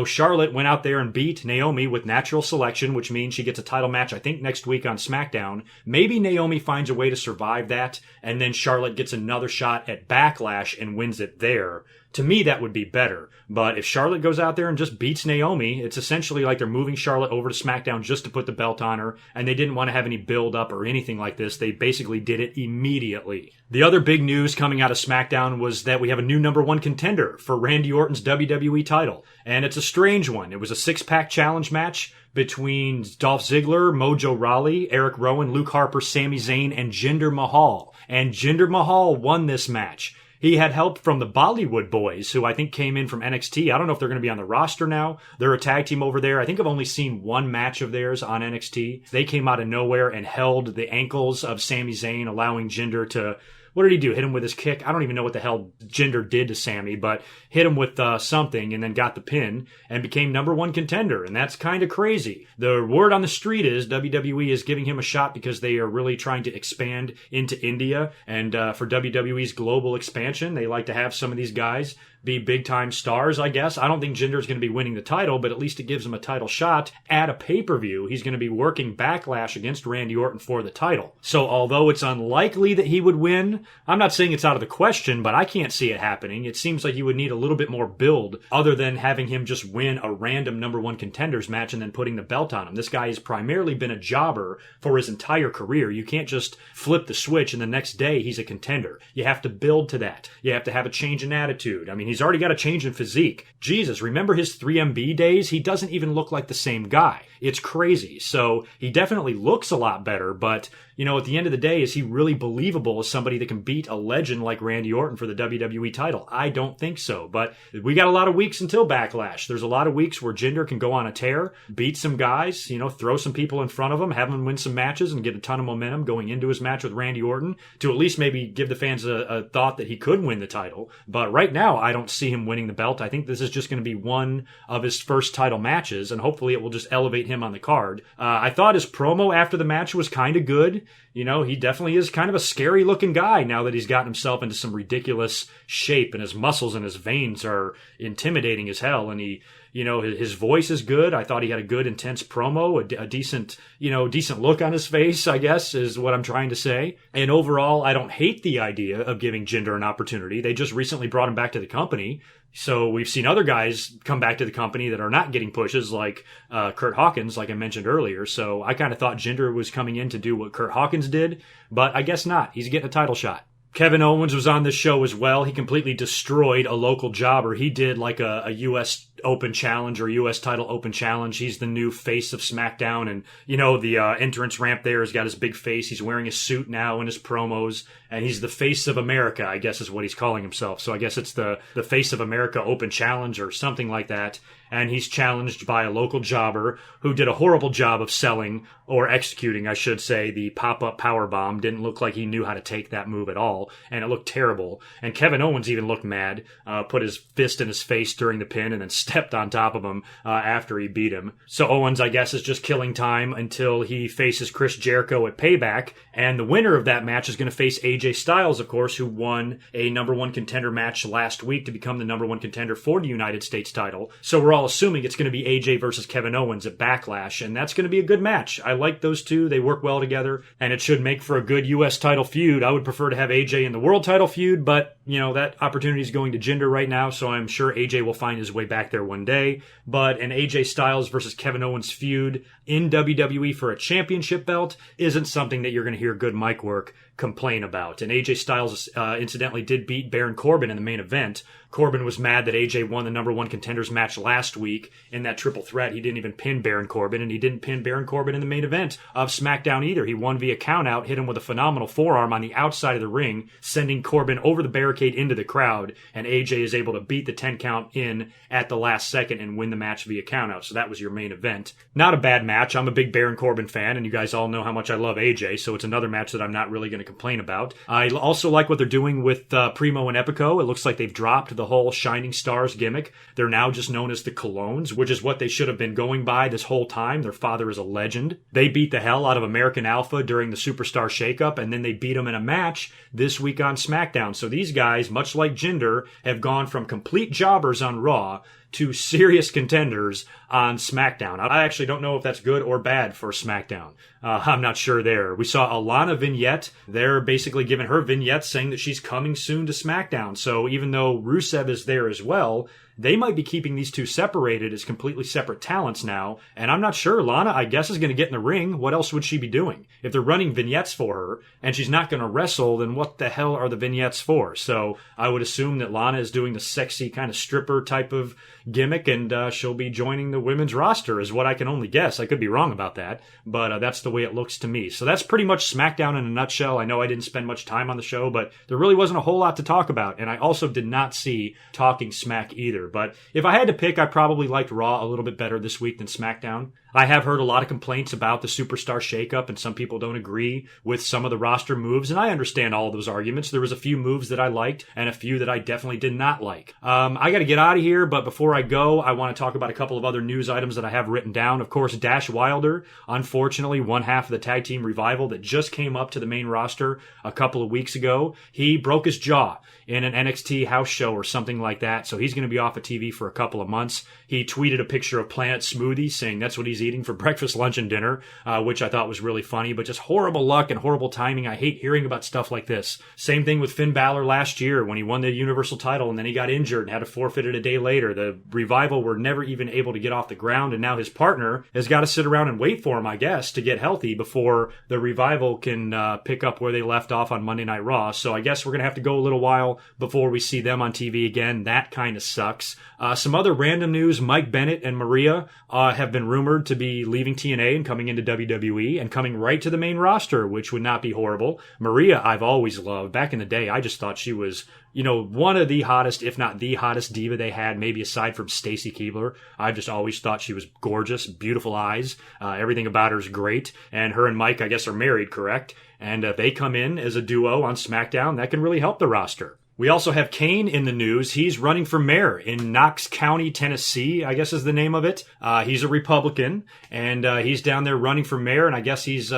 Charlotte went out there and beat Naomi with natural selection, which means she gets a title match, I think, next week on SmackDown. Maybe Naomi finds a way to survive that, and then Charlotte gets another shot at Backlash and wins it there. To me, that would be better. But if Charlotte goes out there and just beats Naomi, it's essentially like they're moving Charlotte over to SmackDown just to put the belt on her, and they didn't want to have any build-up or anything like this. They basically did it immediately. The other big news coming out of SmackDown was that we have a new number one contender for Randy Orton's WWE title. And it's a strange one. It was a six-pack challenge match between Dolph Ziggler, Mojo Rawley, Eric Rowan, Luke Harper, Sami Zayn, and Jinder Mahal. And Jinder Mahal won this match. He had help from the Bollywood Boys, who I think came in from NXT. I don't know if they're going to be on the roster now. They're a tag team over there. I think I've only seen one match of theirs on NXT. They came out of nowhere and held the ankles of Sami Zayn, allowing Jinder to... What did he do? Hit him with his kick? I don't even know what the hell Jinder did to Sammy, but hit him with something and then got the pin and became number one contender. And that's kind of crazy. The word on the street is WWE is giving him a shot because they are really trying to expand into India. And for WWE's global expansion, they like to have some of these guys be big-time stars, I guess. I don't think Jinder's going to be winning the title, but at least it gives him a title shot at a pay-per-view. He's going to be working Backlash against Randy Orton for the title. So although it's unlikely that he would win, I'm not saying it's out of the question, but I can't see it happening. It seems like you would need a little bit more build other than having him just win a random number one contenders match and then putting the belt on him. This guy has primarily been a jobber for his entire career. You can't just flip the switch and the next day he's a contender. You have to build to that. You have to have a change in attitude. I mean, he's already got a change in physique. Jesus, remember his 3MB days? He doesn't even look like the same guy. It's crazy. So he definitely looks a lot better, but at the end of the day, is he really believable as somebody that can beat a legend like Randy Orton for the WWE title? I don't think so, but we got a lot of weeks until Backlash. There's a lot of weeks where Jinder can go on a tear, beat some guys, throw some people in front of him, have him win some matches and get a ton of momentum going into his match with Randy Orton to at least maybe give the fans a thought that he could win the title. But right now, I don't see him winning the belt. I think this is just going to be one of his first title matches, and hopefully it will just elevate him on the card. I thought his promo after the match was kind of good. He definitely is kind of a scary looking guy now that he's gotten himself into some ridiculous shape and his muscles and his veins are intimidating as hell. And his voice is good. I thought he had a good, intense promo, a decent look on his face, I guess, is what I'm trying to say. And overall, I don't hate the idea of giving Jinder an opportunity. They just recently brought him back to the company. So we've seen other guys come back to the company that are not getting pushes, like Kurt Hawkins, like I mentioned earlier. So I kind of thought Jinder was coming in to do what Kurt Hawkins did, but I guess not. He's getting a title shot. Kevin Owens was on this show as well. He completely destroyed a local jobber. He did like a U.S. Open Challenge or U.S. title Open Challenge. He's the new face of SmackDown. And, the entrance ramp there has got his big face. He's wearing a suit now in his promos. And he's the face of America, I guess is what he's calling himself. So I guess it's the face of America Open Challenge or something like that. And he's challenged by a local jobber who did a horrible job of selling, or executing, I should say, the pop-up powerbomb. Didn't look like he knew how to take that move at all, and it looked terrible. And Kevin Owens even looked mad, put his fist in his face during the pin, and then stepped on top of him after he beat him. So Owens, I guess, is just killing time until he faces Chris Jericho at Payback, and the winner of that match is going to face AJ Styles, of course, who won a number one contender match last week to become the number one contender for the United States title. So we're all assuming it's going to be AJ versus Kevin Owens at Backlash, and that's going to be a good match. I like those two. They work well together, and it should make for a good U.S. title feud. I would prefer to have AJ in the world title feud, but, that opportunity is going to Jinder right now, so I'm sure AJ will find his way back there one day. But an AJ Styles versus Kevin Owens feud in WWE for a championship belt isn't something that you're going to hear GoodMicWork complain about. And AJ Styles, incidentally, did beat Baron Corbin in the main event. Corbin was mad that AJ won the number one contenders match last week in that triple threat. He didn't even pin Baron Corbin, and he didn't pin Baron Corbin in the main event of SmackDown either. He won via countout, hit him with a phenomenal forearm on the outside of the ring, sending Corbin over the barricade into the crowd, and AJ is able to beat the 10 count in at the last second and win the match via countout. So that was your main event. Not a bad match. I'm a big Baron Corbin fan, and you guys all know how much I love AJ, so it's another match that I'm not really going to complain about. I also like what they're doing with Primo and Epico. It looks like they've dropped the whole Shining Stars gimmick. They're now just known as the Colognes, which is what they should have been going by this whole time. Their father is a legend. They beat the hell out of American Alpha during the Superstar Shakeup, and then they beat them in a match this week on SmackDown. So these guys, much like Jinder, have gone from complete jobbers on Raw to serious contenders on SmackDown. I actually don't know if that's good or bad for SmackDown. I'm not sure there. We saw a Lana vignette. They're basically giving her vignette saying that she's coming soon to SmackDown. So even though Rusev is there as well, they might be keeping these two separated as completely separate talents now. And I'm not sure. Lana, I guess, is going to get in the ring. What else would she be doing? If they're running vignettes for her and she's not going to wrestle, then what the hell are the vignettes for? So I would assume that Lana is doing the sexy kind of stripper type of gimmick, and she'll be joining the women's roster is what I can only guess. I could be wrong about that, but that's the way it looks to me. So that's pretty much SmackDown in a nutshell. I know I didn't spend much time on the show, but there really wasn't a whole lot to talk about, and I also did not see Talking Smack either. But if I had to pick, I probably liked Raw a little bit better this week than SmackDown. I have heard a lot of complaints about the Superstar Shakeup, and some people don't agree with some of the roster moves, and I understand all of those arguments. There was a few moves that I liked, and a few that I definitely did not like. I got to get out of here, but before I go, I want to talk about a couple of other news items that I have written down. Of course, Dash Wilder, unfortunately, one half of the Tag Team Revival that just came up to the main roster a couple of weeks ago. He broke his jaw in an NXT house show or something like that, so he's going to be off of TV for a couple of months. He tweeted a picture of Planet Smoothie saying that's what he's eating for breakfast, lunch, and dinner, which I thought was really funny, but just horrible luck and horrible timing. I hate hearing about stuff like this. Same thing with Finn Balor last year when he won the Universal title and then he got injured and had to forfeit it a day later. The Revival were never even able to get off the ground, and now his partner has got to sit around and wait for him, I guess, to get healthy before the Revival can pick up where they left off on Monday Night Raw. So I guess we're going to have to go a little while before we see them on TV again. That kind of sucks. Some other random news, Mike Bennett and Maria have been rumored to be leaving TNA and coming into WWE and coming right to the main roster, which would not be horrible. Maria, I've always loved. Back in the day, I just thought she was, one of the hottest, if not the hottest diva they had, maybe aside from Stacy Keibler. I've just always thought she was gorgeous, beautiful eyes. Everything about her is great. And her and Mike, I guess, are married, correct? And they come in as a duo on SmackDown. That can really help the roster. We also have Kane in the news. He's running for mayor in Knox County, Tennessee, I guess is the name of it. He's a Republican, and he's down there running for mayor, and I guess he's,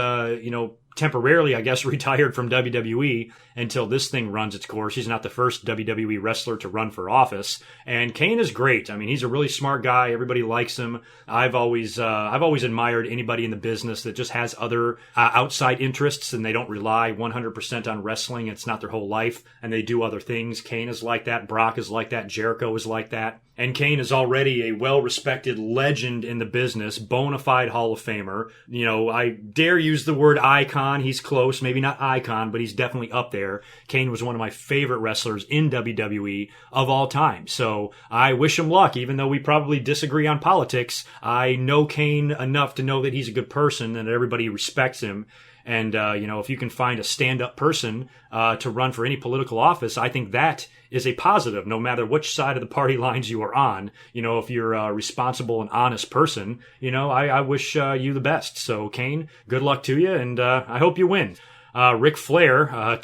temporarily, I guess, retired from WWE until this thing runs its course. He's not the first WWE wrestler to run for office. And Kane is great. I mean, he's a really smart guy. Everybody likes him. I've always admired anybody in the business that just has other outside interests and they don't rely 100% on wrestling. It's not their whole life, and they do other things. Kane is like that. Brock is like that. Jericho is like that. And Kane is already a well-respected legend in the business, bona fide Hall of Famer. I dare use the word icon. He's close, maybe not icon, but he's definitely up there. Kane was one of my favorite wrestlers in WWE of all time. So I wish him luck, even though we probably disagree on politics. I know Kane enough to know that he's a good person and that everybody respects him. And, if you can find a stand-up person to run for any political office, I think that is a positive, no matter which side of the party lines you are on. If you're a responsible and honest person, I wish you the best. So, Kane, good luck to you, and I hope you win. Ric Flair,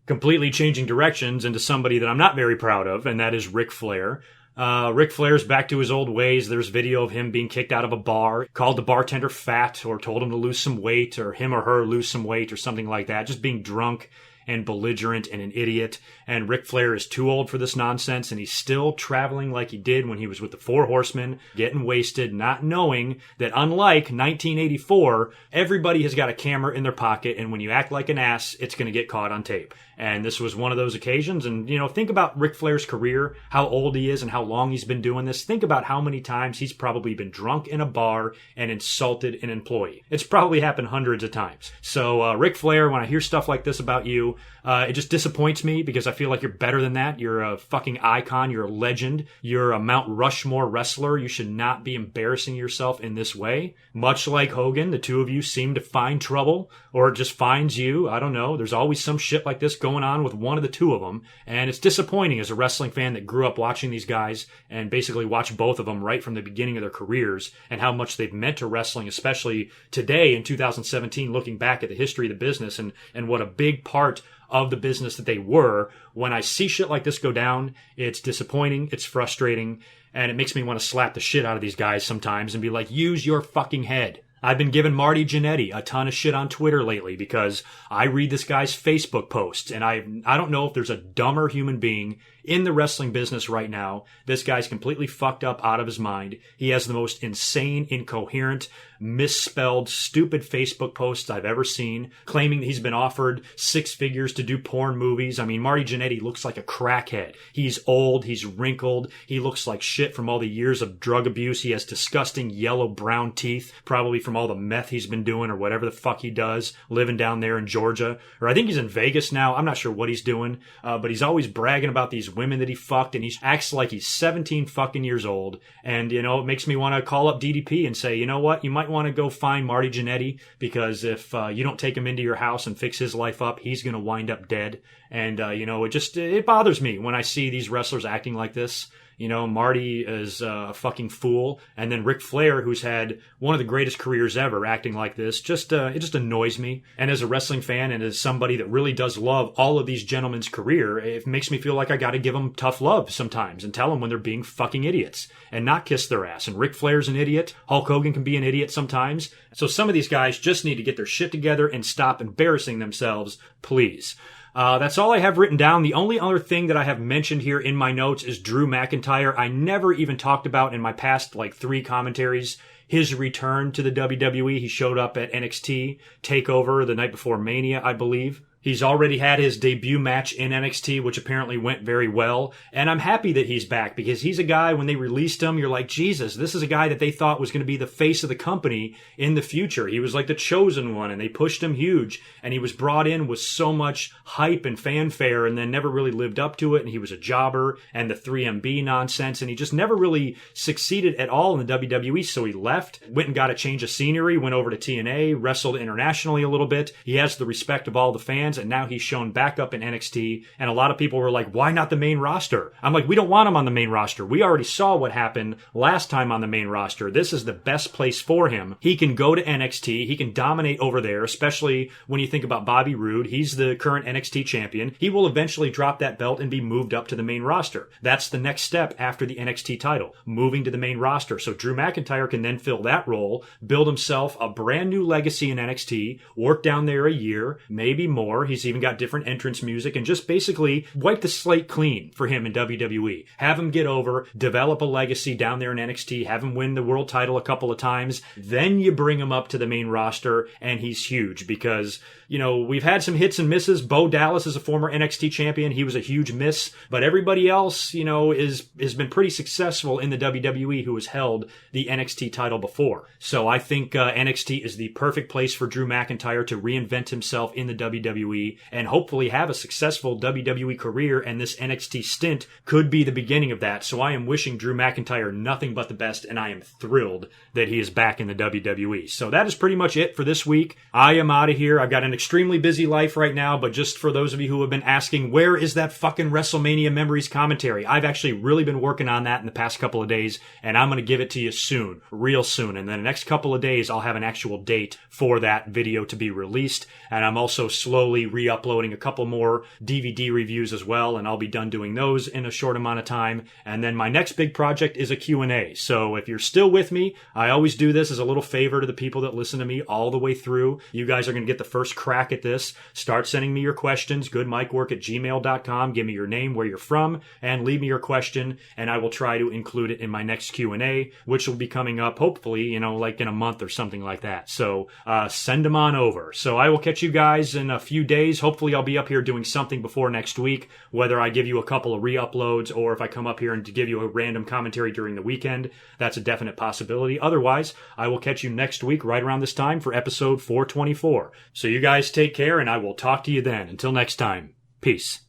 completely changing directions into somebody that I'm not very proud of, and that is Ric Flair. Ric Flair's back to his old ways. There's video of him being kicked out of a bar, called the bartender fat, or told him to lose some weight, or him or her lose some weight, or something like that. Just being drunk and belligerent and an idiot. And Ric Flair is too old for this nonsense, and he's still traveling like he did when he was with the Four Horsemen, getting wasted, not knowing that unlike 1984, everybody has got a camera in their pocket, and when you act like an ass, it's going to get caught on tape. And this was one of those occasions. And, think about Ric Flair's career, how old he is and how long he's been doing this. Think about how many times he's probably been drunk in a bar and insulted an employee. It's probably happened hundreds of times. So, Ric Flair, when I hear stuff like this about you, it just disappoints me because I feel like you're better than that. You're a fucking icon. You're a legend. You're a Mount Rushmore wrestler. You should not be embarrassing yourself in this way. Much like Hogan, the two of you seem to find trouble, or it just finds you. I don't know. There's always some shit like this going going on with one of the two of them. And it's disappointing as a wrestling fan that grew up watching these guys and basically watched both of them right from the beginning of their careers and how much they've meant to wrestling, especially today in 2017, looking back at the history of the business and what a big part of the business that they were. When I see shit like this go down, it's disappointing, it's frustrating, and it makes me want to slap the shit out of these guys sometimes and be like, use your fucking head. I've been giving Marty Jannetty a ton of shit on Twitter lately because I read this guy's Facebook posts, and I don't know if there's a dumber human being in the wrestling business right now. This guy's completely fucked up out of his mind. He has the most insane, incoherent, misspelled, stupid Facebook posts I've ever seen, claiming that he's been offered 6 figures to do porn movies. I mean, Marty Jannetty looks like a crackhead. He's old, he's wrinkled, he looks like shit from all the years of drug abuse. He has disgusting yellow-brown teeth, probably from all the meth he's been doing or whatever the fuck he does, living down there in Georgia. Or I think he's in Vegas now. I'm not sure what he's doing, but he's always bragging about these women that he fucked, and he acts like he's 17 fucking years old. And, you know, it makes me want to call up DDP and say, you know what, you might want to go find Marty Jannetty, because if you don't take him into your house and fix his life up, he's going to wind up dead. And, you know, it bothers me when I see these wrestlers acting like this. You know, Marty is a fucking fool. And then Ric Flair, who's had one of the greatest careers ever, acting like this, it just annoys me. And as a wrestling fan and as somebody that really does love all of these gentlemen's career, it makes me feel like I got to give them tough love sometimes and tell them when they're being fucking idiots and not kiss their ass. And Ric Flair's an idiot. Hulk Hogan can be an idiot sometimes. So some of these guys just need to get their shit together and stop embarrassing themselves, please. That's all I have written down. The only other thing that I have mentioned here in my notes is Drew McIntyre. I never even talked about in my past, 3 commentaries, his return to the WWE. He showed up at NXT TakeOver the night before Mania, I believe. He's already had his debut match in NXT, which apparently went very well. And I'm happy that he's back, because he's a guy, when they released him, you're like, Jesus, this is a guy that they thought was going to be the face of the company in the future. He was like the chosen one, and they pushed him huge. And he was brought in with so much hype and fanfare, and then never really lived up to it. And he was a jobber, and the 3MB nonsense. And he just never really succeeded at all in the WWE. So he left, went and got a change of scenery, went over to TNA, wrestled internationally a little bit. He has the respect of all the fans. And now he's shown back up in NXT, and a lot of people were like, why not the main roster? I'm like, we don't want him on the main roster. We already saw what happened last time on the main roster. This is the best place for him. He can go to NXT. He can dominate over there, especially when you think about Bobby Roode. He's the current NXT champion. He will eventually drop that belt and be moved up to the main roster. That's the next step after the NXT title, moving to the main roster. So Drew McIntyre can then fill that role, build himself a brand new legacy in NXT, work down there a year, maybe more. He's even got different entrance music, and just basically wipe the slate clean for him in WWE. Have him get over, develop a legacy down there in NXT, have him win the world title a couple of times. Then you bring him up to the main roster, and he's huge, because, you know, we've had some hits and misses. Bo Dallas is a former NXT champion. He was a huge miss, but everybody else, you know, has been pretty successful in the WWE who has held the NXT title before. So I think NXT is the perfect place for Drew McIntyre to reinvent himself in the WWE and hopefully have a successful WWE career, and this NXT stint could be the beginning of that. So I am wishing Drew McIntyre nothing but the best, and I am thrilled that he is back in the WWE. So that is pretty much it for this week. I am out of here. I've got an extremely busy life right now, but just for those of you who have been asking, where is that fucking WrestleMania Memories commentary? I've actually really been working on that in the past couple of days, and I'm going to give it to you soon, real soon. And then the next couple of days, I'll have an actual date for that video to be released, and I'm also slowly re-uploading a couple more DVD reviews as well, and I'll be done doing those in a short amount of time. And then my next big project is a Q&A. So if you're still with me, I always do this as a little favor to the people that listen to me all the way through. You guys are going to get the first crack at this. Start sending me your questions, goodmicwork@gmail.com. Give me your name, where you're from, and leave me your question, and I will try to include it in my next Q&A, which will be coming up hopefully, you know, like in a month or something like that. So send them on over. So I will catch you guys in a few days. Hopefully I'll be up here doing something before next week, whether I give you a couple of re-uploads or if I come up here and give you a random commentary during the weekend. That's a definite possibility. Otherwise, I will catch you next week right around this time for episode 424. So you guys take care, and I will talk to you then. Until next time, peace.